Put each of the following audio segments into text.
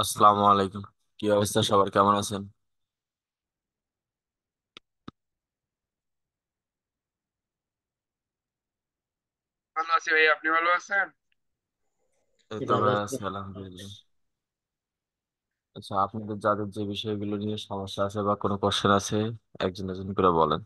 আসসালামু আলাইকুম। কি অবস্থা, সবার কেমন আছেন? ভালো আছি ভাই, আপনি ভালো আছেন? এই জি, তো ভালো ভাই আছি। আছি, আলহামদুলিল্লাহ। আচ্ছা, আপনাদের যাদের যে বিষয়গুলো নিয়ে সমস্যা আছে বা কোনো কোশ্চেন আছে, একজন একজন করে বলেন।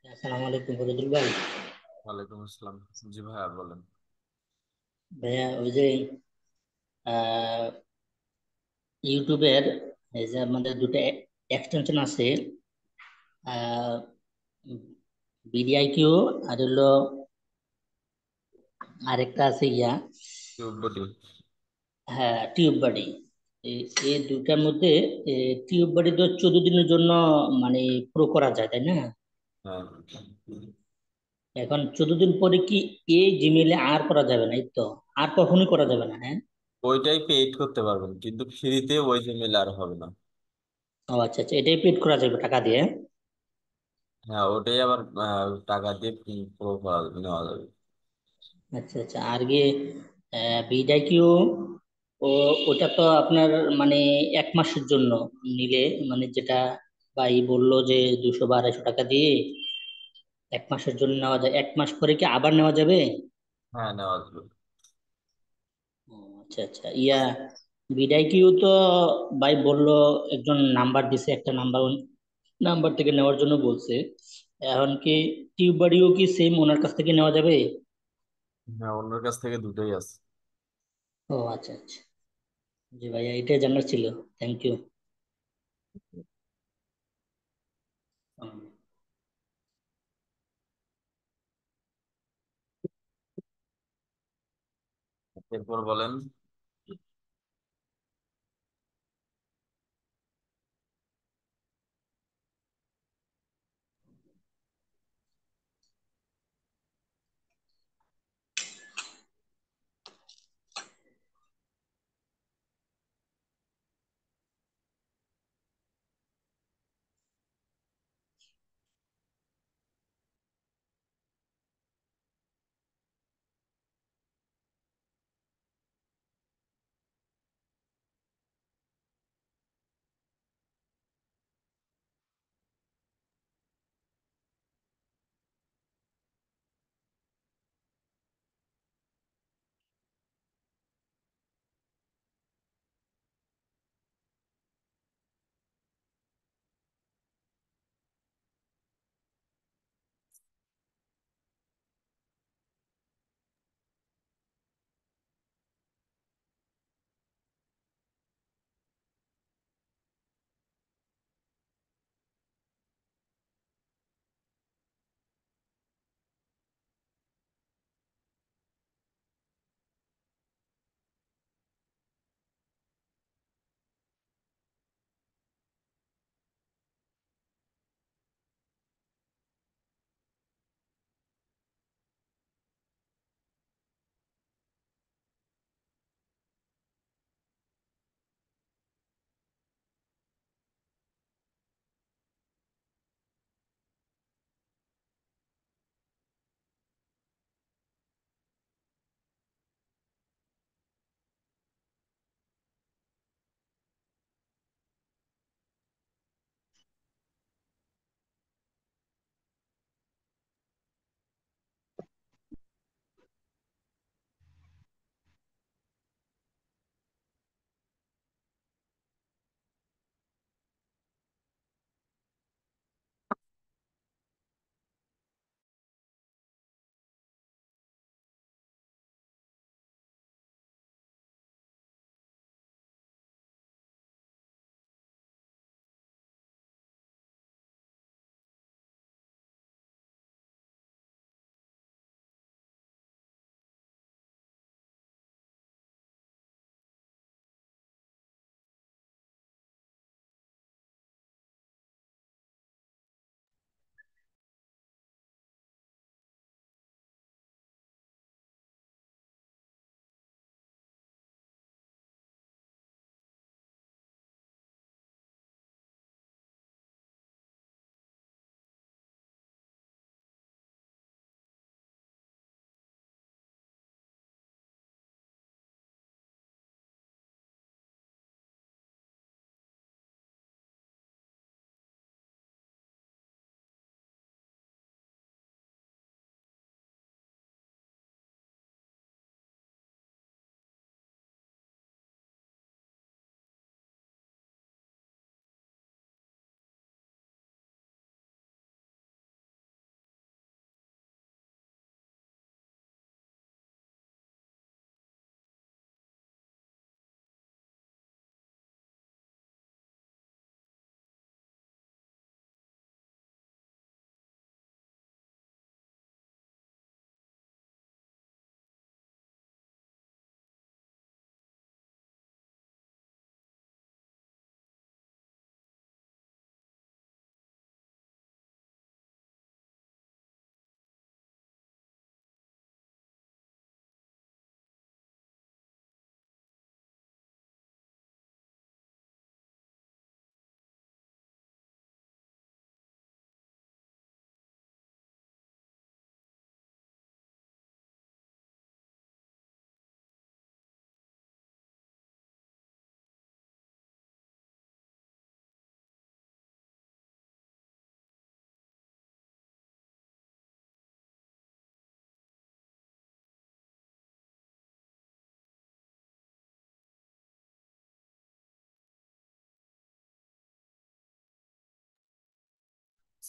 আসসালামু আলাইকুম ফরিদুল ভাই। ওয়ালাইকুম আসসালাম। জি ভাইয়া বলেন। ভাইয়া, ওই যে আহ, ইউটিউবের এই যে আমাদের দুটো এক্সটেনশন আছে, বিডিআইকিউ আর হলো আরেকটা আছে টিউববডি। হ্যাঁ, টিউব বডি। এই এই দুটার মধ্যে টিউব বডি তো 14 দিনের জন্য মানে প্রো করা যায়, তাই না? হ্যাঁ, এখন 14 দিন পরে কি এই জিমেলে আর করা যাবে না, এই তো? আর কখনোই করা যাবে না, হ্যাঁ? ওইটাই পেইড করতে পারবেন, কিন্তু ফ্রিতে ওই জিমেল আর হবে না। ও আচ্ছা আচ্ছা, এটাই পেড করা যাবে টাকা দিয়ে? হ্যাঁ, ওটাই আবার টাকা দিয়ে প্রো নেওয়া যাবে। আচ্ছা আচ্ছা, আর গিয়ে বিডা কিউ, ও ওটা তো আপনার মানে 1 মাসের জন্য নিলে, মানে যেটা ভাই বললো যে 200 বা 250 টাকা দিয়ে 1 মাসের জন্য নেওয়া যায়, 1 মাস পরে কি আবার নেওয়া যাবে? হ্যাঁ, নেওয়া যাবে। ও আচ্ছা আচ্ছা, বিডাই কিউ তো ভাই বললো, একজন নাম্বার দিছে, একটা নাম্বার, নাম্বার থেকে নেওয়ার জন্য বলছে। এখন কি টিউব বাড়িও কি সেম ওনার কাছ থেকে নেওয়া যাবে? হ্যাঁ, অন্যের কাছ থেকে দুটোই আছে। ও আচ্ছা আচ্ছা, জি ভাইয়া, এটাই জানার ছিল। Thank you. এরপর বলেন।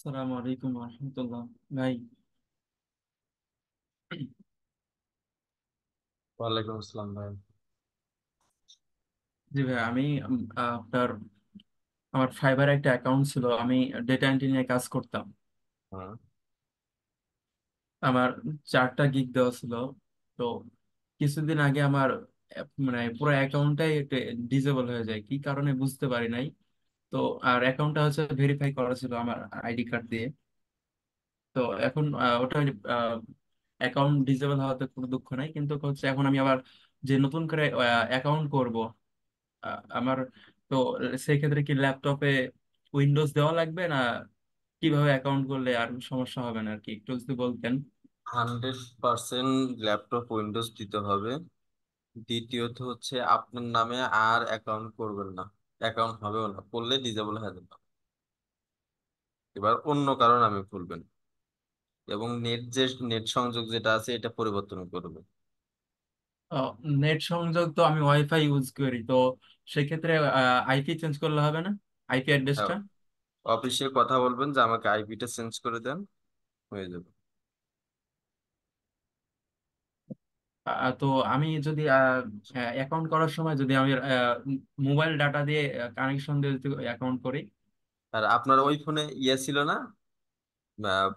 আসসালামু আলাইকুম রহমতুল্লাহ ভাই। ওয়ালাইকুম আসসালাম ভাই। জি ভাই, আমি আপনার আমার ফাইবার একটা অ্যাকাউন্ট ছিল, আমি ডেটা এন্ট্রি নিয়ে কাজ করতাম। হ্যাঁ। আমার 4টা গিগ দেওয়া ছিল। তো কিছুদিন আগে আমার মানে পুরো অ্যাকাউন্টটাই ডিসেবল হয়ে যায়, কি কারণে বুঝতে পারি নাই। তো আর অ্যাকাউন্টটা হচ্ছে ভেরিফাই করা ছিল আমার আইডি কার্ড দিয়ে। তো এখন ওটা অ্যাকাউন্ট ডিসেবল হওয়াতে কোনো দুঃখ নাই, কিন্তু হচ্ছে এখন আমি আবার যে নতুন করে অ্যাকাউন্ট করব, আমার তো সেই ক্ষেত্রে কি ল্যাপটপে উইন্ডোজ দেওয়া লাগবে, না কিভাবে অ্যাকাউন্ট করলে আর সমস্যা হবে না আর কি, একটু যদি বলতেন। 100% ল্যাপটপ উইন্ডোজ দিতে হবে। দ্বিতীয়ত হচ্ছে আপনার নামে আর অ্যাকাউন্ট করবেন না, অ্যাকাউন্ট হবেও না, করলে ডিজেবল হয়ে যাবে। এবার অন্য কারণ আমি খুলবেন, এবং নেট সংযোগ যেটা আছে এটা পরিবর্তন করবেন। নেট সংযোগ তো আমি ওয়াইফাই ইউজ করি, তো সেক্ষেত্রে আইপি চেঞ্জ করলে হবে না, আইপি অ্যাড্রেসটা? অফিসে কথা বলবেন যে আমাকে আইপিটা চেঞ্জ করে দেন, হয়ে যাবে। তো আমি যদি অ্যাকাউন্ট করার সময় যদি আমি মোবাইল ডাটা দিয়ে কানেকশন দিয়ে যদি অ্যাকাউন্ট করি। আর আপনার ওই ফোনে ইয়ে ছিল না,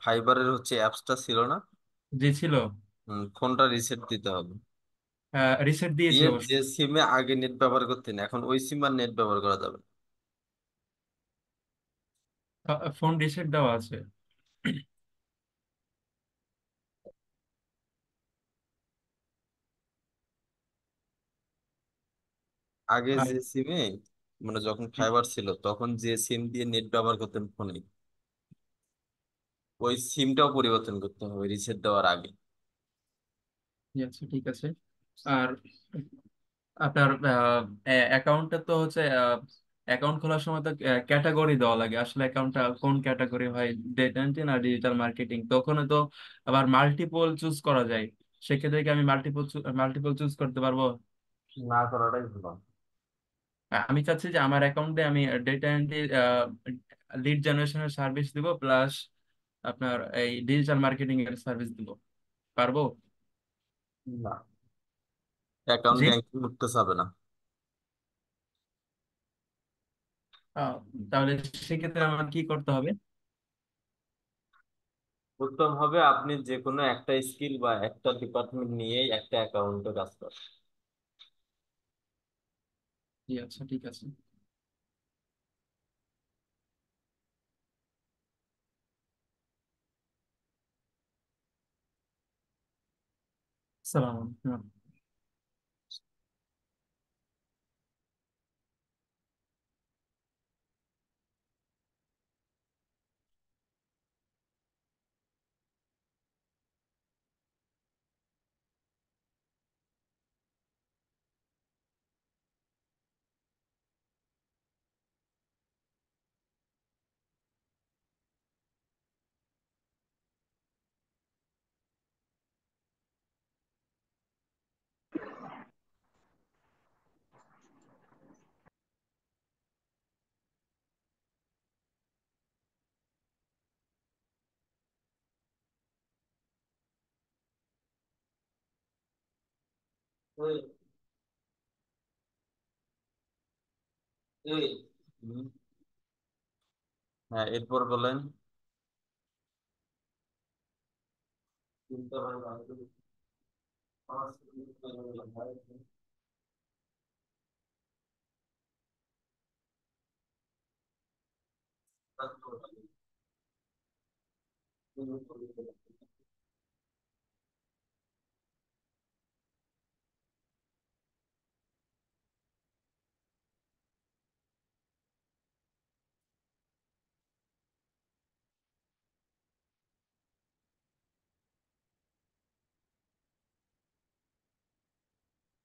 ফাইবারের হচ্ছে অ্যাপসটা ছিল না? যে ছিল, ফোনটা রিসেট দিতে হবে। রিসেট দিয়েছি দিয়ে অবশ্য। যে সিমে আগে নেট ব্যবহার করতেন এখন ওই সিম আর নেট ব্যবহার করা যাবে না। ফোন রিসেট দেওয়া আছে। আগে আর যে সিমে, মানে যখন ফাইবার ছিল তখন যে সিম দিয়ে নেট ব্যবহার করতেন ফোনে, ওই সিমটাও পরিবর্তন করতে হবে রিসেট দেওয়ার আগে। আচ্ছা, ঠিক আছে। আর আপনার অ্যাকাউন্টে তো হচ্ছে অ্যাকাউন্ট খোলার সময় তো ক্যাটাগরি দেওয়া লাগে, আসলে অ্যাকাউন্টটা কোন ক্যাটাগরি হয়, ডেটা এন্ট্রি না ডিজিটাল মার্কেটিং, তখন তো আবার মাল্টিপল চুজ করা যায়। সেক্ষেত্রে কি আমি মাল্টিপল চুজ করতে পারবো? না করাটাই ভালো। আমি চাচ্ছি যে আমার অ্যাকাউন্টে আমি ডেটা এন্ট্রি, লিড জেনারেশনের সার্ভিস দিব, প্লাস আপনার এই ডিজিটাল মার্কেটিং এর সার্ভিস দিব, পারবো? না, অ্যাকাউন্ট জি। ব্যাংকিং করতে হবে না। আহ, তাহলে সেক্ষেত্রে আমার কি করতে হবে? উত্তম হবে আপনি যে কোনো একটা স্কিল বা একটা ডিপার্টমেন্ট নিয়েই একটা অ্যাকাউন্টে কাজ করেন। জি, আচ্ছা, ঠিক আছে। সালাম আলাইকুম। হুম। হ্যাঁ, এরপর বলেন।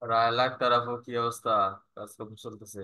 রায় লাখ তারাফ কি অবস্থা, কাজ কেমন চলতেছে?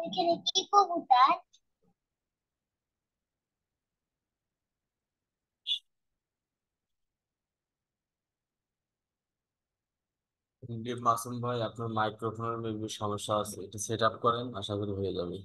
এখানে কি কবুতর? মাসুম ভাই, আপনার মাইক্রোফোনের মেবি সমস্যা আছে, এটা সেট আপ করেন, আশা করি হয়ে যাবে।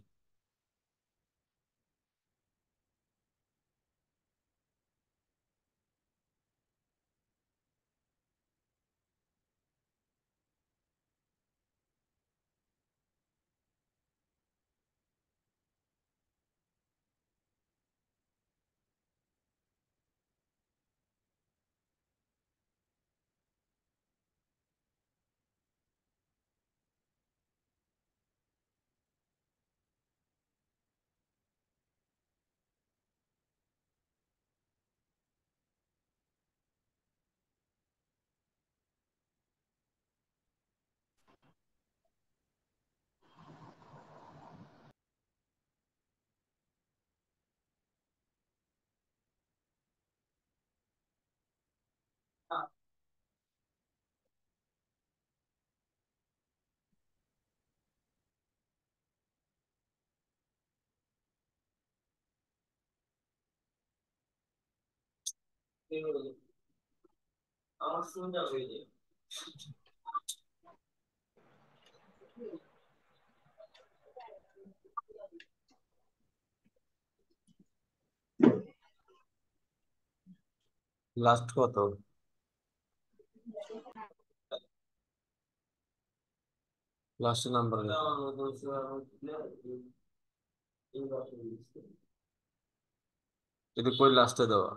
লাস্ট কত? লাস্ট নাম্বার যদি কই লাস্টে দেওয়া।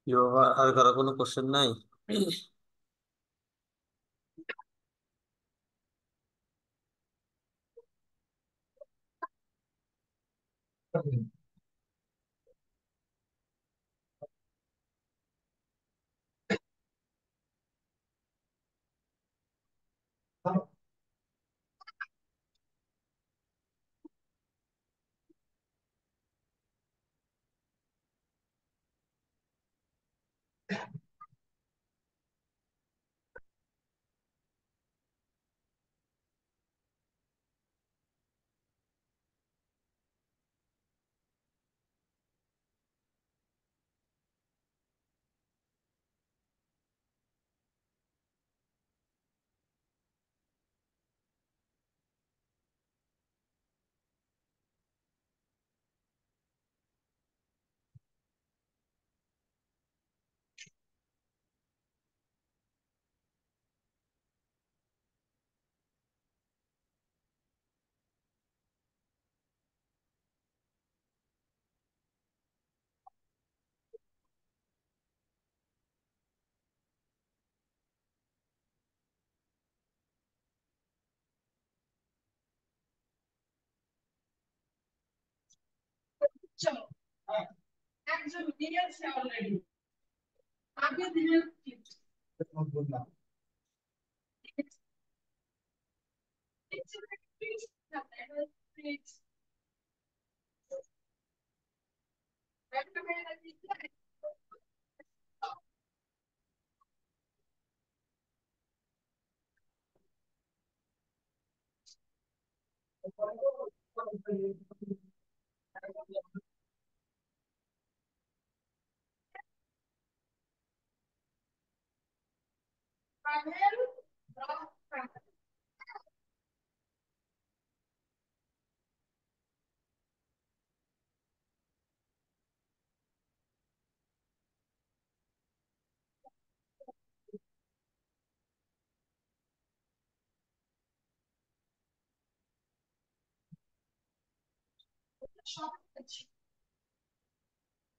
কি বাবা, আর কারো কোনো কোশ্চেন নাই?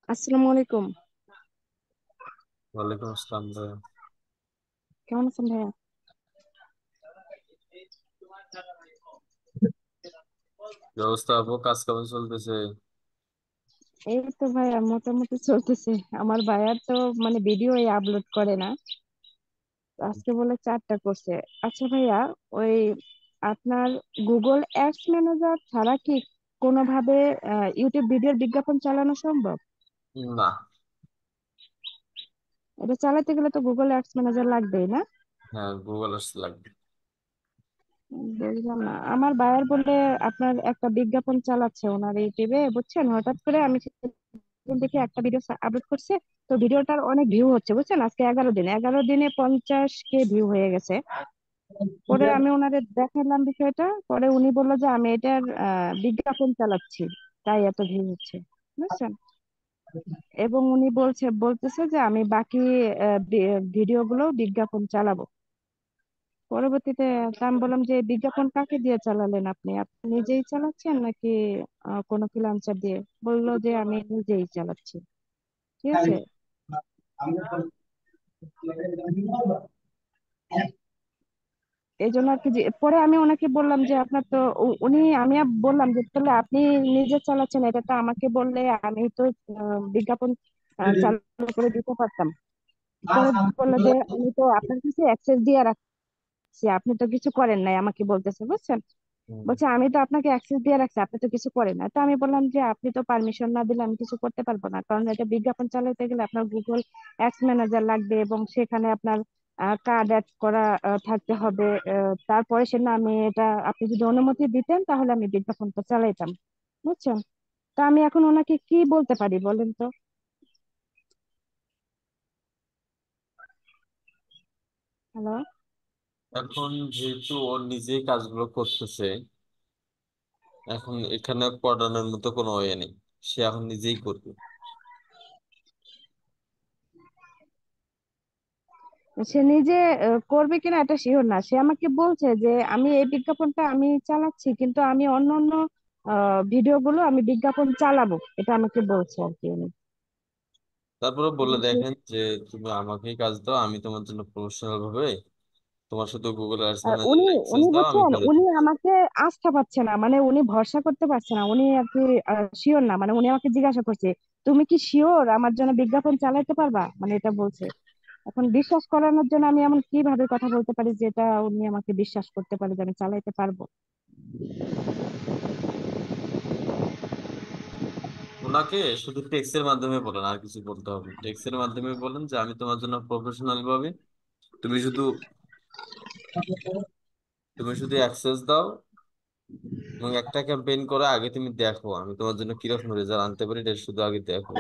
আসসালামু আলাইকুম। ওয়ালাইকুম আসসালাম ভাইয়া। কেমন আছেন ভাইয়া? কি অবস্থা আপু, কাজ কেমন চলতেছে? এই তো ভাইয়া মোটামুটি চলতেছে। আমার ভাইয়ার তো মানে ভিডিও আপলোড করে না, আজকে বলে 4টা করছে। আচ্ছা ভাইয়া, ওই আপনার গুগল অ্যাডস ম্যানেজার ছাড়া কি কোনোভাবে ইউটিউব ভিডিওর বিজ্ঞাপন চালানো সম্ভব? না। এটা চালাতে গেলে তো গুগল অ্যাডস ম্যানেজার লাগবেই না? হ্যাঁ, গুগল আর্টস লাগবে। বুঝলাম না। আমার বায়ার বলে আপনার একটা বিজ্ঞাপন চালাচ্ছে ওনার ইউটিউবে, বুঝছেন, হঠাৎ করে আমি সেদিন দেখি একটা ভিডিও আপলোড করছে। তো ভিডিওটার অনেক ভিউ হচ্ছে, বুঝছেন, আজকে 11 দিনে 50K ভিউ হয়ে গেছে। পরে আমি ওনারে দেখালাম বিষয়টা, পরে উনি বললো যে আমি এটার বিজ্ঞাপন চালাচ্ছি, তাই এত ভিউ হচ্ছে, বুঝছেন। এবং উনি বলতেছে যে আমি বাকি ভিডিও গুলো বিজ্ঞাপন চালাবো পরবর্তীতে। তা আমি বললাম যে বিজ্ঞাপন কাকে দিয়ে চালালেন, আপনি আপনি নিজেই চালাচ্ছেন নাকি কোনো ফ্রিল্যান্সার দিয়ে? বললো যে আমি নিজেই চালাচ্ছি। ঠিক আছে। এই জন্য আর কি পরে আমি ওনাকে বললাম যে আপনার তো আমি বললাম যে তাহলে আপনি নিজে চালাচ্ছেন, এটা তো আমাকে বললে আমি তো বিজ্ঞাপন চালু করে দিতে পারতাম। পরে বললো যে আমি তো আপনার কাছে অ্যাক্সেস দিয়ে রাখছি, আপনি তো কিছু করেন নাই, আমাকে বলতেছে, বুঝছেন। হুম। বলছে আমি তো আপনাকে অ্যাক্সেস দিয়ে রাখছি, আপনি তো কিছু করেন না। তো আমি বললাম যে আপনি তো পারমিশন না দিলে আমি কিছু করতে পারবো না, কারণ এটা বিজ্ঞাপন চালাতে গেলে আপনার গুগল অ্যাডস ম্যানেজার লাগবে এবং সেখানে আপনার কার্ড অ্যাড করা থাকতে হবে। তারপরে সে না, আমি এটা আপনি যদি অনুমতি দিতেন তাহলে আমি বিজ্ঞাপনটা চালাইতাম, বুঝছেন। তা আমি এখন ওনাকে কি বলতে পারি বলেন তো? হ্যালো। এখন যেহেতু ও নিজেই কাজগুলো করতেছে, এখন এখানে পড়ানোর মতো কোনো ওয়ে নেই, সে এখন নিজেই করবে। সে নিজে করবে কিনা এটা শিওর না। সে আমাকে বলছে যে আমি এই বিজ্ঞাপনটা আমি চালাচ্ছি, কিন্তু আমি অন্য অন্য ভিডিও গুলো আমি বিজ্ঞাপন চালাবো, এটা আমাকে বলছে আর কি উনি। তারপরে বলে এখন দেখেন যে তুমি আমাকেই কাজ দাও, আমি তোমার জন্য প্রফেশনাল ভাবে তোমার শুধু গুগল অ্যাডস ম্যানেজার উনি অ্যাক্সেস উনি দাও, আমি বুঝছেন, করে উনি দিই। আমাকে আস্থা পাচ্ছে না, মানে উনি ভরসা করতে পারছে না, উনি আর কি শিওর না। মানে উনি আমাকে জিজ্ঞাসা করছে তুমি কি শিওর আমার জন্য বিজ্ঞাপন চালাতে পারবা, মানে এটা বলছে। এখন বিশ্বাস করানোর জন্য আমি এমন কিভাবে কথা বলতে পারি যে এটা উনি আমাকে বিশ্বাস করতে পারে যে আমি চালাইতে পারবো? ওনাকে শুধু টেক্সটের মাধ্যমে বলেন, আর কিছু বলতে হবে না। টেক্সটের মাধ্যমে বলেন যে আমি তোমার জন্য প্রফেশনাল ভাবে, তুমি শুধু তুমি শুধু অ্যাক্সেস দাও এবং একটা ক্যাম্পেইন করে আগে তুমি দেখো আমি তোমার জন্য কিরকম রেজাল্ট আনতে পারি, এটা শুধু আগে দেখো।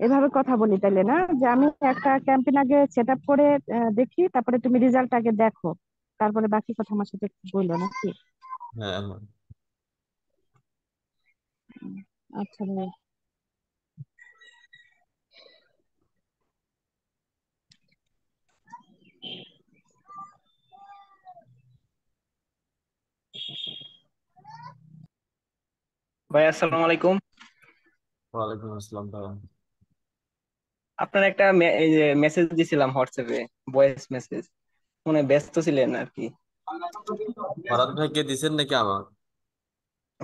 এভাবে কথা বলি তাইলে না, যে আমি একটা ক্যাম্পেইন আগে সেট আপ করে দেখি, তারপরে তুমি রেজাল্ট আগে দেখো, তারপরে বাকি কথা আমার সাথে বললো নাকি? হ্যাঁ, হ্যাঁ। আচ্ছা ভাই। ভাই আসসালামু আলাইকুম। ওয়ালাইকুম আসসালাম ভাইয়া। আপনার একটা এই যে মেসেজ দিছিলাম হোয়াটসঅ্যাপে, ভয়েস মেসেজ, মনে হয় ব্যস্ত ছিলেন আর কি। ফরহাদ ভাইকে দিছেন নাকি আমার?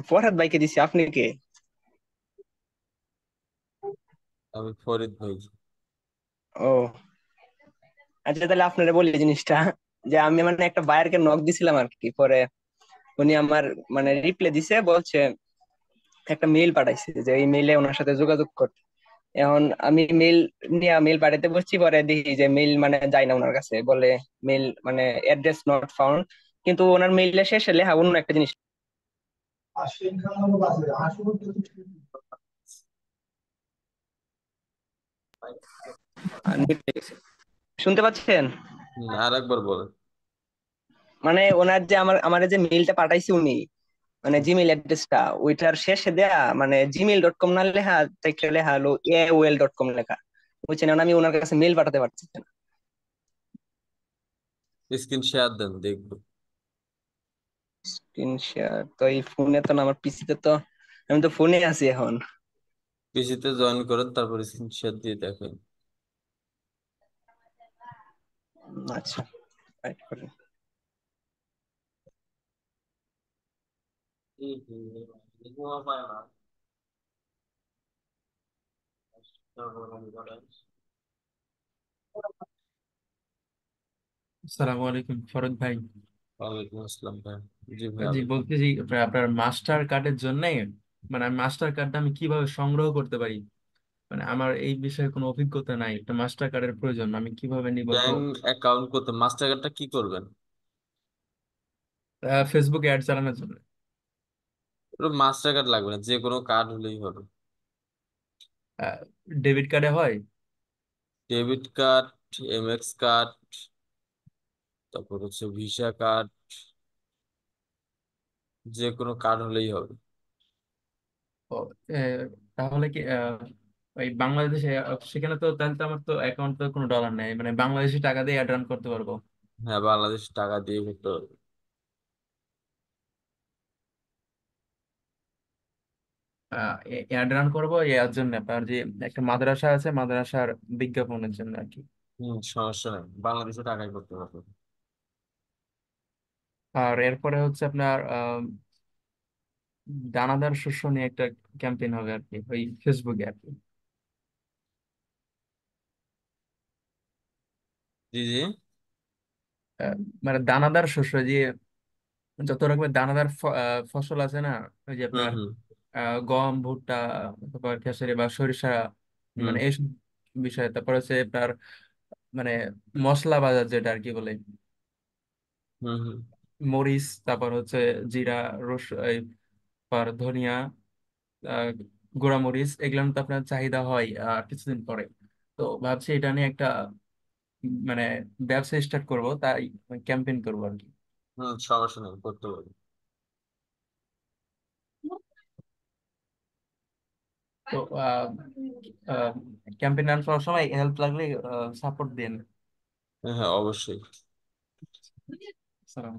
ফরহাদ ভাইকে দিছি, আপনি কে? আমি ফরিদ ভাই। ও আচ্ছা, তাহলে আপনারা বলি জিনিসটা, যে আমি মানে একটা বায়ারকে নক দিছিলাম আর কি। পরে উনি আমার মানে রিপ্লাই দিছে, বলছে একটা মেইল পাঠাইছে যে এই মেইলে ওনার সাথে যোগাযোগ করতে। এখন আমি মেল নিয়ে মেল পাঠাতে বসছি, পরে দেখি যে মেল মানে যায় না ওনার কাছে, বলে মেল মানে অ্যাড্রেস নট ফাউন্ড, কিন্তু ওনার মেইলে শেষে লেখা অন্য একটা জিনিস। net পেয়ে গেছে। শুনতে পাচ্ছেন? আর একবার বলেন। মানে ওনার যে আমার যে মেইলটা পাঠাইছে উনি, মানে জিমেইল অ্যাড্রেসটা ওইটার শেষে দেয়া মানে gmail.com না লেখা, থেকে লেখা হলো aol.com লেখা, বুঝছেন? এখন আমি ওনার কাছে মেইল পাঠাতে পারছি না। স্ক্রিন শেয়ার দেন দেখবো। স্ক্রিন শেয়ার তো এই ফোনে তো না, আমার পিসিতে তো, আমি তো ফোনে আছি এখন। পিসিতে জয়েন করেন, তারপর স্ক্রিন শেয়ার দিয়ে দেখেন। আচ্ছা, wait করেন। আসসালামু আলাইকুম ফরদ ভাই। ওয়ালাইকুম আসসালাম ভাই। জি ভাই জি বলতেছি, আপনার মাস্টার কার্ডের জন্য মানে মাস্টার কার্ডটা আমি কিভাবে সংগ্রহ করতে পারি? মানে আমার এই বিষয়ে কোনো অভিজ্ঞতা নাই, একটা মাস্টার কার্ডের প্রয়োজন, আমি কিভাবে নিব একটু? ব্যাংক অ্যাকাউন্ট করতে মাস্টার কার্ডটা কি করবেন? ফেসবুকে অ্যাড চালানোর জন্য। মাস্টার কার্ড লাগবে না, যে কোনো কার্ড হলেই হবে। ডেবিট কার্ডে হয়? ডেবিট কার্ড, এমএক্স কার্ড, তারপর হচ্ছে ভিসা কার্ড, যে কোনো কার্ড হলেই হবে। ও, তাহলে কি ওই বাংলাদেশে সেখানে তো তাহলে তো আমার তো অ্যাকাউন্ট তো কোনো ডলার নেই, মানে বাংলাদেশি টাকা দিয়ে অ্যাড রান করতে পারবো? হ্যাঁ, বাংলাদেশ টাকা দিয়ে করতে হবে। অ্যাড রান করবো এর জন্য আপনার যে একটা মাদ্রাসা আছে, মাদ্রাসার বিজ্ঞাপনের জন্য আর কি। সমস্যা নেই, বাংলাদেশে টাকাই করতে হবে। আর এরপরে হচ্ছে আপনার দানাদার শস্য নিয়ে একটা ক্যাম্পেইন হবে আর কি, ওই ফেসবুকে আর কি। জি জি। আহ, মানে দানাদার শস্য যে যত রকমের দানাদার ফসল আছে না, ওই যে হুম আপনার হুম গম, ভুট্টা, তারপর খেসারি বা সরিষা, হুম মানে এইসব বিষয়। তারপর হচ্ছে আপনার মানে মশলা বাজার যেটা আর কি বলে, হুম হুম মরিচ, তারপর হচ্ছে জিরা, তারপর ধনিয়া, আহ গুঁড়া মরিচ, এগুলো তো আপনার চাহিদা হয় কিছুদিন পরে। তো ভাবছি এটা নিয়ে একটা মানে ব্যবসা স্টার্ট করব, তাই ক্যাম্পেইন করবো আর কি। হুম, সমস্যা নেই, করতে হবে। তো ক্যাম্পেইন রান করার সময় হেল্প লাগলে সাপোর্ট দিন। হ্যাঁ হ্যাঁ, অবশ্যই। সালাম।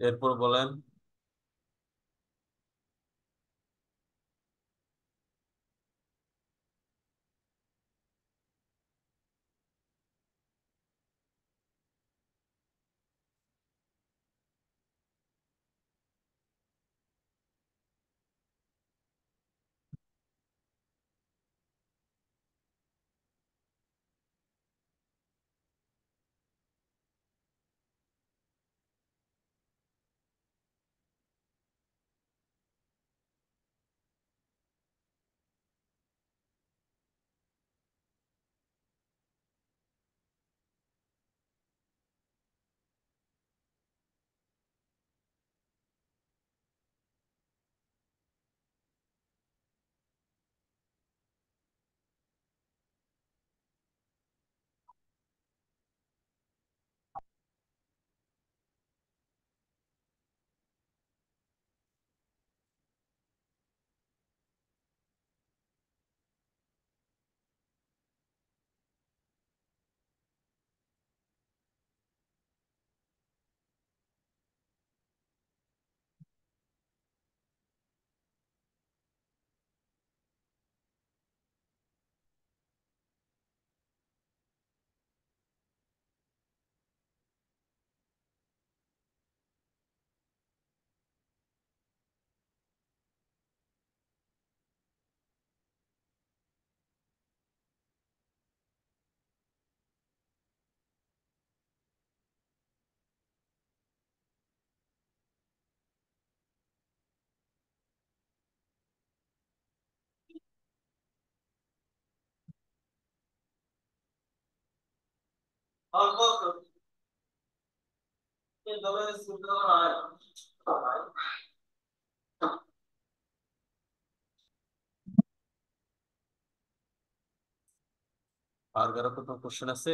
এরপর বলেন। আর কারো কোনো কোশ্চেন আছে?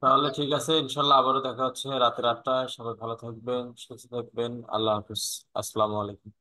তাহলে ঠিক আছে, ইনশাল্লাহ আবারও দেখা হচ্ছে রাতের 8টায়। সবাই ভালো থাকবেন, সুস্থ থাকবেন। আল্লাহ হাফিজ। আসসালামু আলাইকুম।